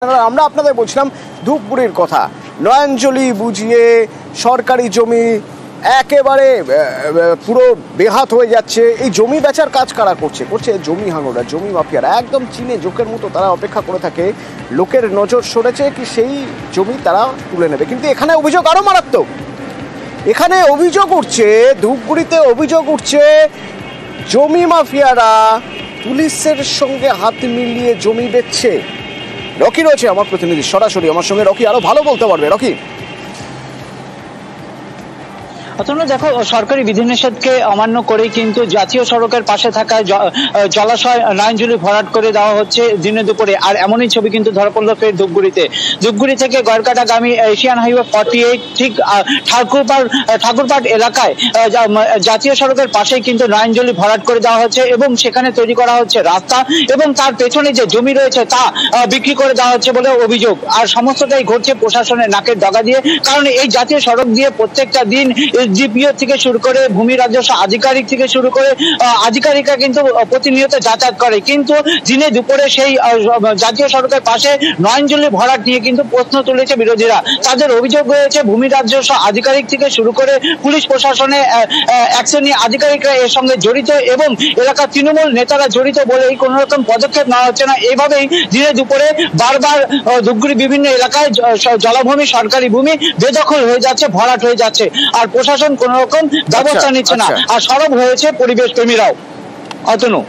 আমরা আপনাদের বলছিলাম ধূপগুড়ির কথা। নয়নজলি বুঝিয়ে সরকারি জমি একেবারে পুরো বেহাত হয়ে যাচ্ছে। এই জমি বেচার কাজ কারা করছে? জমি হাঙড়রা, জমি মাফিয়ারা, একদম চিনে জোকের মতো তারা অপেক্ষা করে থাকে লোকের নজর সরেছে কি সেই জমি তারা তুলে নেবে। কিন্তু এখানে অভিযোগ আরো মারাত্মক। এখানে অভিযোগ উঠছে, ধূপগুড়িতে অভিযোগ উঠছে জমি মাফিয়ারা পুলিশের সঙ্গে হাত মিলিয়ে জমি বেচছে। রকি রয়েছে আমার প্রতিনিধি সরাসরি আমার সঙ্গে। রকি আরো ভালো বলতে পারবে। রকি, দেখো, সরকারি বিধিনিষেধকে অমান্য করে কিন্তু জাতীয় সড়কের পাশে থাকা জলাশয় নয়নজলি ভরাট করে দেওয়া হচ্ছে দিনে দুপুরে। আর এমনই ছবি কিন্তু ধরা পড়লো ফের ধূপগুড়ি থেকে গড়কাটাগামী এশিয়ান হাইওয়ে 48 ঠিক ঠাকুরপাট এলাকায় জাতীয় সড়কের পাশেই কিন্তু নয়নজলি ভরাট করে দেওয়া হচ্ছে এবং সেখানে তৈরি করা হচ্ছে রাস্তা এবং তার পেছনে যে জমি রয়েছে তা বিক্রি করে দেওয়া হচ্ছে বলে অভিযোগ। আর সমস্তটাই ঘটছে প্রশাসনের নাকের ডগা দিয়ে, কারণ এই জাতীয় সড়ক দিয়ে প্রত্যেকটা দিন জিপিও থেকে শুরু করে ভূমি রাজস্ব আধিকারিক থেকে শুরু করে আধিকারিকরা কিন্তু প্রতিনিয়ত যাতায়াত করে। কিন্তু দিনে দুপুরে সেই জাতীয় সড়কের পাশে নয়নজলি ভরাট নিয়ে কিন্তু প্রশ্ন তুলেছে বিরোধীরা। তাদের অভিযোগ রয়েছে ভূমি রাজস্ব আধিকারিক থেকে শুরু করে পুলিশ প্রশাসনে এক শ্রেণী আধিকারিকরা এর সঙ্গে জড়িত এবং এলাকার তৃণমূল নেতারা জড়িত বলে এই কোন রকম পদক্ষেপ নেওয়া হচ্ছে না। এইভাবেই দিনে দুপুরে বারবার ধূপগুড়ি বিভিন্ন এলাকায় জলাভূমি, সরকারি ভূমি বেদখল হয়ে যাচ্ছে, ভরাট হয়ে যাচ্ছে, আর প্রশাসন কোন রকম ব্যবস্থা নিচ্ছে না। আর সরব হয়েছে পরিবেশ প্রেমীরাও। অতনু,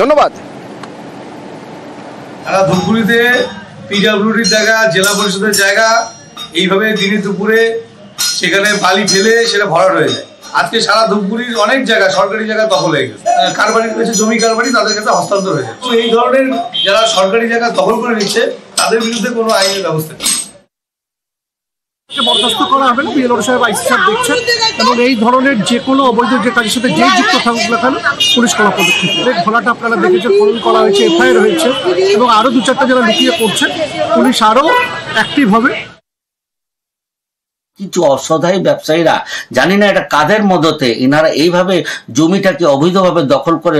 ধন্যবাদ। ধূপগুড়িতে পিডব্লিউডির জায়গা, জেলা পরিষদের জায়গা, এইভাবে দিনে দুপুরে সেখানে বালি ফেলে সেটা ভরাট হয়ে যায়। আজকে সারা ধূপগুড়ির অনেক জায়গা, সরকারি জায়গা দখল হয়ে গেছে। কারবারি রয়েছে, জমি কারবারি, তাদের কাছে হস্তান্তর হয়ে যায়। তো এই ধরনের যারা সরকারি জায়গা দখল করে নিচ্ছে তাদের বিরুদ্ধে কোনো আইনের ব্যবস্থা নেই, বরখাস্ত করা হবে না। বিএলও সাহেব, আইসি সাহেব দেখছেন এবং এই ধরনের যে কোনো অবৈধ যে কাজের সাথে যে যুক্ত থাকুক না কেন পুলিশ করা পদক্ষেপ। ঘোলাটা আপনারা দেখেছেন, খনন করা হয়েছে, এফআইআর হয়েছে এবং আরো 2-4টা যারা লুকিয়ে করছে পুলিশ আরো অ্যাক্টিভ হবে। কিছু অসহায় ব্যবসায়ীরা, জানি না এটা কাদের মদতে, এনারা এইভাবে জমিটাকে অবৈধভাবে দখল করে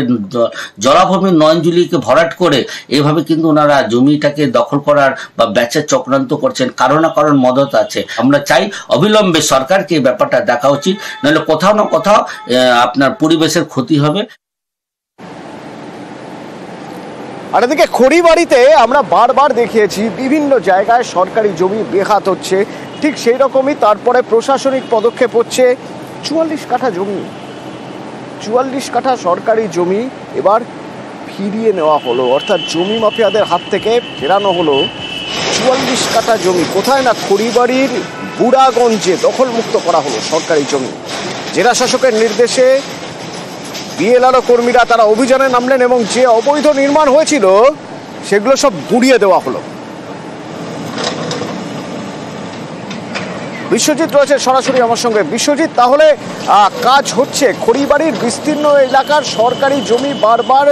জলাভূমি নয়নজলিকে ভরাট করে এইভাবে কিন্তু ওনারা জমিটাকে দখল করার বা বেচার চক্রান্ত করছেন। কারো না কারণ মদত আছে। আমরা চাই অবিলম্বে সরকারকে এই ব্যাপারটা দেখা উচিত, নাহলে কোথাও না কোথাও আপনার পরিবেশের ক্ষতি হবে। আর এদিকে খড়িবাড়িতে আমরা বারবার দেখিয়েছি বিভিন্ন জায়গায় সরকারি জমি বেহাত হচ্ছে, ঠিক সেই রকমই তারপরে প্রশাসনিক পদক্ষেপ হচ্ছে। 44 কাঠা জমি, 44 কাঠা সরকারি জমি এবার ফিরিয়ে নেওয়া হলো, অর্থাৎ জমি মাফিয়াদের হাত থেকে ফেরানো হলো 44 কাঠা জমি। কোথায় না খড়িবাড়ির বুড়াগঞ্জে দখলমুক্ত করা হলো সরকারি জমি। জেলা শাসকের নির্দেশে বিএলআরও কর্মীরা তারা অভিযানে নামলেন এবং যে অবৈধ নির্মাণ হয়েছিল সেগুলো সব গুঁড়িয়ে দেওয়া হলো। বিশ্বজিৎ রয়েছে সরাসরি আমার সঙ্গে। বিশ্বজিৎ, তাহলে কাজ হচ্ছে, খড়িবাড়ির বিস্তীর্ণ এলাকার সরকারি জমি বারবার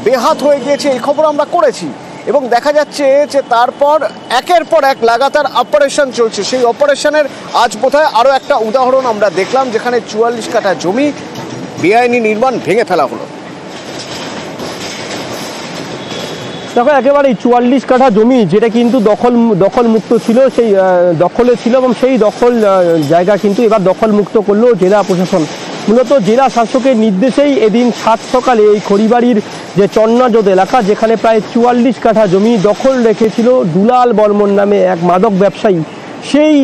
বেহাত হয়ে গিয়েছে, এই খবর আমরা করেছি এবং দেখা যাচ্ছে যে তারপর একের পর এক লাগাতার অপারেশন চলছে। সেই অপারেশনের আজ বোধহয় আরও একটা উদাহরণ আমরা দেখলাম, যেখানে 44 কাঠা জমি বেআইনি নির্মাণ ভেঙে ফেলা হলো। দেখো, একেবারেই 44 কাঠা জমি যেটা কিন্তু দখল মুক্ত ছিল, সেই দখলে ছিল এবং সেই দখল জায়গা কিন্তু এবার দখল মুক্ত করলো জেলা প্রশাসন। মূলত জেলা শাসকের নির্দেশেই এদিন 7 সকালে এই খড়িবাড়ির যে চন্নাজোদ এলাকা, যেখানে প্রায় 44 কাঠা জমি দখল রেখেছিল দুলাল বর্মন নামে এক মাদক ব্যবসায়ী, সেই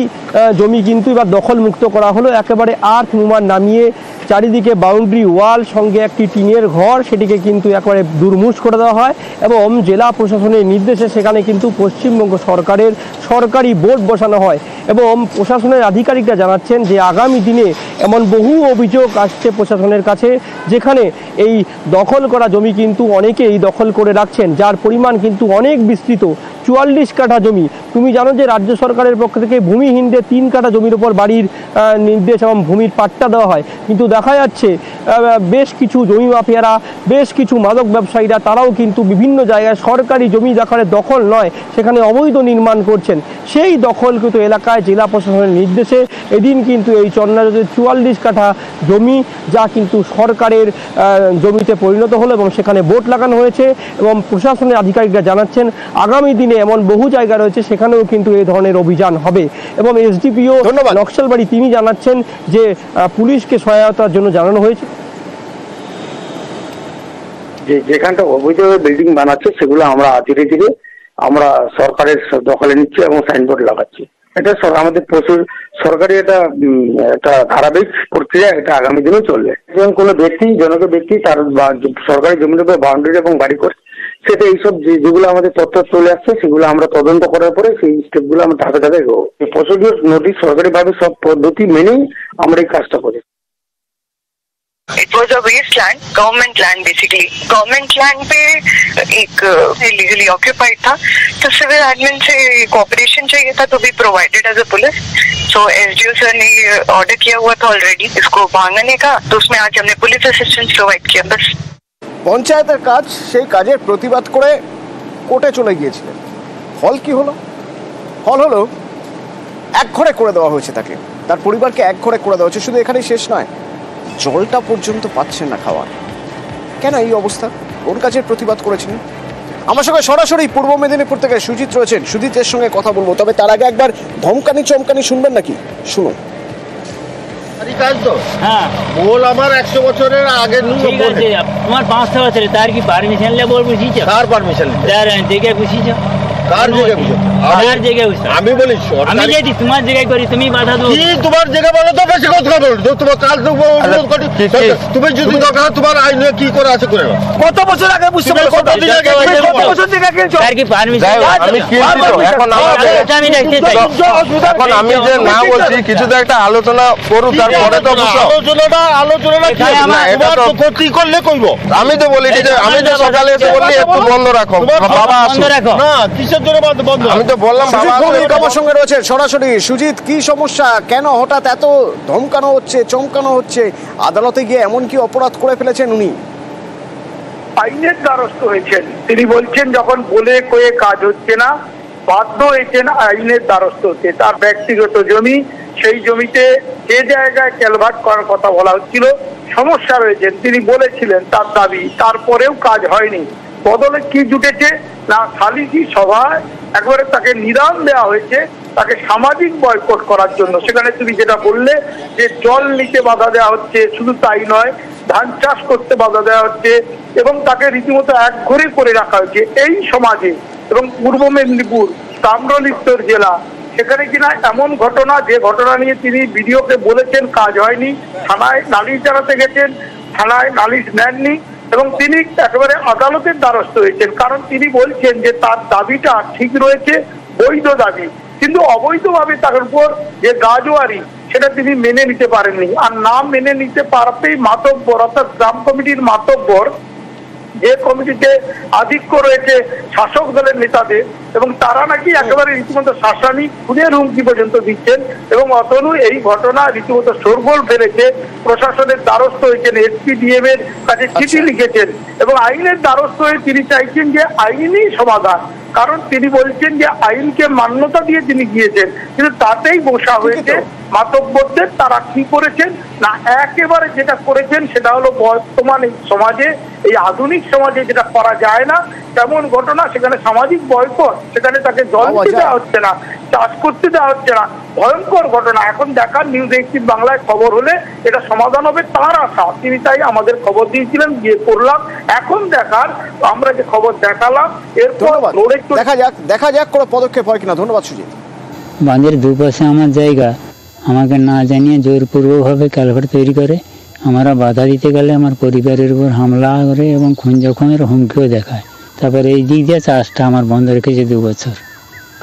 জমি কিন্তু এবার দখল মুক্ত করা হলো। একেবারে আর্থ মুমার নামিয়ে চারিদিকে বাউন্ডারি ওয়াল সঙ্গে একটি টিনের ঘর, সেটিকে কিন্তু একেবারে দুর্মুষ করে দেওয়া হয় এবং জেলা প্রশাসনের নির্দেশে সেখানে কিন্তু পশ্চিমবঙ্গ সরকারের সরকারি বোর্ড বসানো হয় এবং প্রশাসনের আধিকারিকরা জানাচ্ছেন যে আগামী দিনে এমন বহু অভিযোগ আসছে প্রশাসনের কাছে, যেখানে এই দখল করা জমি কিন্তু অনেকেই দখল করে রাখছেন, যার পরিমাণ কিন্তু অনেক বিস্তৃত। 44 কাঠা জমি। তুমি জানো যে রাজ্য সরকারের পক্ষ থেকে ভূমিহীনদের 3 কাঠা জমির উপর বাড়ির নির্দেশ এবং ভূমির পাট্টা দেওয়া হয়, কিন্তু দেখা যাচ্ছে বেশ কিছু জমি মাফিয়ারা, বেশ কিছু মাদক ব্যবসায়ীরা তারাও কিন্তু বিভিন্ন জায়গায় সরকারি জমি যেখানে দখল নয় সেখানে অবৈধ নির্মাণ করছেন। সেই দখলকৃত এলাকায় জেলা প্রশাসনের নির্দেশে এদিন কিন্তু এই চন্নাজোদের 44 কাঠা জমি, যা কিন্তু সরকারের জমিতে পরিণত হলো এবং সেখানে বোর্ড লাগানো হয়েছে এবং প্রশাসনের আধিকারিকরা জানাচ্ছেন আগামী দিনে এমন বহু জায়গা রয়েছে সেখানেও কিন্তু এই ধরনের অভিযান হবে। এবং এসডিপিও নকশালবাড়ি তিনি জানাচ্ছেন যে পুলিশকে সহায়তার জন্য জানানো হয়েছে। যেখানটা অবৈধ বিল্ডিং বানাচ্ছে সেগুলো আমরা ধীরে ধীরে আমরা সরকারের দখলে নিচ্ছি এবং সাইনবোর্ড লাগাচ্ছি। এটা আমাদের প্রচুর সরকারি একটা ধারাবাহিক প্রক্রিয়া, এটা আগামী দিনেও চলবে। যেমন কোনো ব্যক্তি ব্যক্তি তার সরকারি জমির উপরে বাউন্ডারি এবং বাড়ি করে সেটা এইসব যেগুলো আমাদের তথ্য চলে আসছে সেগুলো আমরা তদন্ত করার পরে সেই স্টেপগুলো আমরা ধাপে ধাপে এগোবো। প্রসিডিউর নোটিশ সরকারিভাবে সব পদ্ধতি মেনেই আমরা এই কাজটা করি। It was a wasteland, government land basically. Government land पे एक illegally occupied था, तो सिविल एडमिन से कोऑपरेशन चाहिए था, तो भी provided as a police. So SDO sir ने ऑर्डर किया हुआ था ऑलरेडी इसको भांगने का, तो उसमें आज हमने पुलिस असिस्टेंस प्रोवाइड किया बस। পঞ্চায়েতের কাজ, সেই কাজের প্রতিবাদ করে কোর্টে চলে গিয়েছিলেন। ফল কি হলো? ফল হলো একঘরে করে দেওয়া হয়েছে তাকে, তার পরিবারকে একঘরে করে দেওয়া হয়েছে। শুধু এখানেই শেষ নয়, জলটা পর্যন্ত পাচ্ছেন না খাওয়ার। কেন এই অবস্থা? কোন কাজের প্রতিবাদ করেছিলেন? আমার সঙ্গে সরাসরি পূর্ব মেদিনীপুর থেকে সুজিত রয়েছেন, সুজিতের সঙ্গে কথা বলবো। তবে তার আগে একবার ধমকানি চমকানি শুনবেন নাকি? শুনুন। হ্যাঁ বল আমার 100 বছরের আগে ঠিক আছে, তোমার 500 বছরের তার কি পারমিশন লে বল বুঝিছো? কার পারমিশন? তার জায়গা বুঝিছো? কার জায়গা বুঝো? আমার জায়গা বুঝছো? আমি বলি আমি যদি তোমার জায়গায় করি তুমি বাধা দাও। কি তোমার জায়গা বলো তো, বেশি কথা বল। তোমার কাল তো তুমি যদি দরকার তোমার আইনে কি করে আছে করে কত বছর আগে বুঝছো? কত দিন আগে? কত বছর থেকে কিনছো? তার কি পারমিশন? আমি কিনছি তো, এখন আমি দেখতে চাই। এখন আমি যে না বলছি কিছু তো একটা আলোচনা করু, তারপরে তো বুঝছো আলোচনাটা কি এটা তো ক্ষতি করলে কইব। আমি তো বলি যে আমি তো সকালে এসে বললি একটু বন্ধ রাখো, বাবা আসো না কিসের জন্য বন্ধ? আমি তো বললাম বাবা আমার সঙ্গে রয়েছে সরাসরি। সুজিত, কি সমস্যা? কেন হঠাৎ এত ধমকানো হচ্ছে, চমকানো হচ্ছে? আদালতে গিয়ে এমন কি অপরাধ করে ফেলেছেন উনি? আইনের দ্বারস্থ হয়েছেন। তিনি বলছেন যখন বলে কয়ে কাজ হচ্ছে না, বাধ্য হয়েছেন আইনের দ্বারস্থ হচ্ছে। তার ব্যক্তিগত জমি, সেই জমিতে যে জায়গায় ক্যালভার্ট করার কথা বলা হচ্ছিল সমস্যা রয়েছেন তিনি বলেছিলেন, তার দাবি। তারপরেও কাজ হয়নি। বদলে কি জুটেছে না, সালিসি সভায় একবারে তাকে নিদান দেওয়া হয়েছে, তাকে সামাজিক বয়কট করার জন্য। সেখানে তুমি যেটা বললে যে জল নিতে বাধা দেওয়া হচ্ছে, শুধু তাই নয় ধান চাষ করতে বাধা দেওয়া হচ্ছে এবং তাকে রীতিমতো একঘরে করে রাখা হয়েছে এই সমাজে। এবং পূর্ব মেদিনীপুর তাম্রলিপ্তর জেলা, সেখানে কিনা এমন ঘটনা, যে ঘটনা নিয়ে তিনি ভিডিওকে বলেছেন কাজ হয়নি, থানায় নালিশ জানাতে গেছেন, থানায় নালিশ নেননি এবং তিনি একেবারে আদালতের দ্বারস্থ হয়েছেন। কারণ তিনি বলছেন যে তার দাবিটা ঠিক রয়েছে, বৈধ দাবি, কিন্তু অবৈধভাবে তার উপর যে গাজোয়ারি সেটা তিনি মেনে নিতে পারেননি। আর না মেনে নিতে পারতেই মাতব্বর অর্থাৎ গ্রাম কমিটির মাতব্বর, যে কমিটিতে আধিক্য রয়েছে শাসক দলের নেতাদের, এবং তারা নাকি একেবারে রীতিমতো শাসানি খুনের হুমকি পর্যন্ত দিচ্ছেন। এবং অতনু এই ঘটনা রীতিমতো শোরগোল ফেলেছে, প্রশাসনের দ্বারস্থ হয়েছেন, এসপিডিএম এর কাছে চিঠি লিখেছেন এবং আইনের দ্বারস্থ হয়ে তিনি চাইছেন যে আইনই সমাধান। কারণ তিনি বলছেন যে আইনকে মান্যতা দিয়ে তিনি গিয়েছেন, কিন্তু তাতেই বসা হয়েছে মাতব্বরদের। তারা কি করেছেন না, একেবারে যেটা করেছেন সেটা হলো বর্তমান এই সমাজে, এই আধুনিক সমাজে যেটা করা যায় না তেমন ঘটনা। সেখানে সামাজিক বয়কট, সেখানে তাকে জল দিতে দেওয়া হচ্ছে না, চাষ করতে দেওয়া হচ্ছে না, ভয়ঙ্কর ঘটনা। এখন দেখার নিউজ 18 বাংলায় খবর হলে এটা সমাধান হবে তার আশা। তিনি তাই আমাদের খবর দিয়েছিলেন, গিয়ে করলাম। এখন দেখার আমরা যে খবর দেখালাম এরপর দেখা যাক কোনো পদক্ষেপ হয় কিনা। ধন্যবাদ সুজিত। বাঁধের দুপাশে আমার জায়গা, আমাকে না জানিয়ে জোরপূর্বকভাবে ক্যালভার্ট তৈরি করে আমরা বাধা দিতে গেলে আমার পরিবারের উপর হামলা করে এবং খুন জখমের হুমকিও দেখায়। তারপরে এই দিক দিয়ে চাষটা আমার বন্ধ রেখেছে 2 বছর।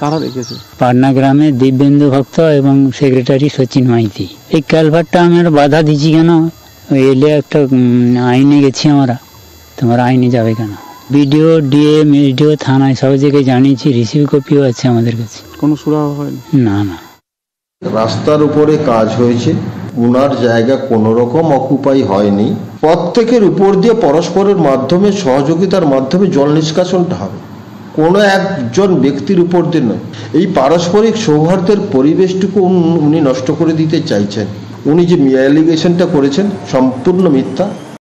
কারা রেখেছে? পাটনা গ্রামে দিব্যেন্দু ভক্ত এবং সেক্রেটারি সচিন মাইতি। এই ক্যালভার্টটা আমরা বাধা দিচ্ছি কেন? এলে একটা আইনে গেছি আমরা, তোমার আইনে যাবে কেন? বিডিও, ডিএম, এসডিও, থানায় সব জায়গায় জানিয়েছি, রিসিভ কপিও আছে আমাদের কাছে। কোনো সুরাহা হয়নি? না না। রাস্তার উপরে কাজ হয়েছে, উনার জায়গা কোনো রকম অকুপাই হয়নি। প্রত্যেকের উপর দিয়ে পরস্পরের মাধ্যমে সহযোগিতার মাধ্যমে জল নিষ্কাশনটা হবে, কোনো একজন ব্যক্তির উপর দিয়ে নয়। এই পারস্পরিক সৌহার্দ্যের পরিবেশটুকু উনি নষ্ট করে দিতে চাইছেন। উনি যে অ্যালিগেশনটা করেছেন সম্পূর্ণ মিথ্যা।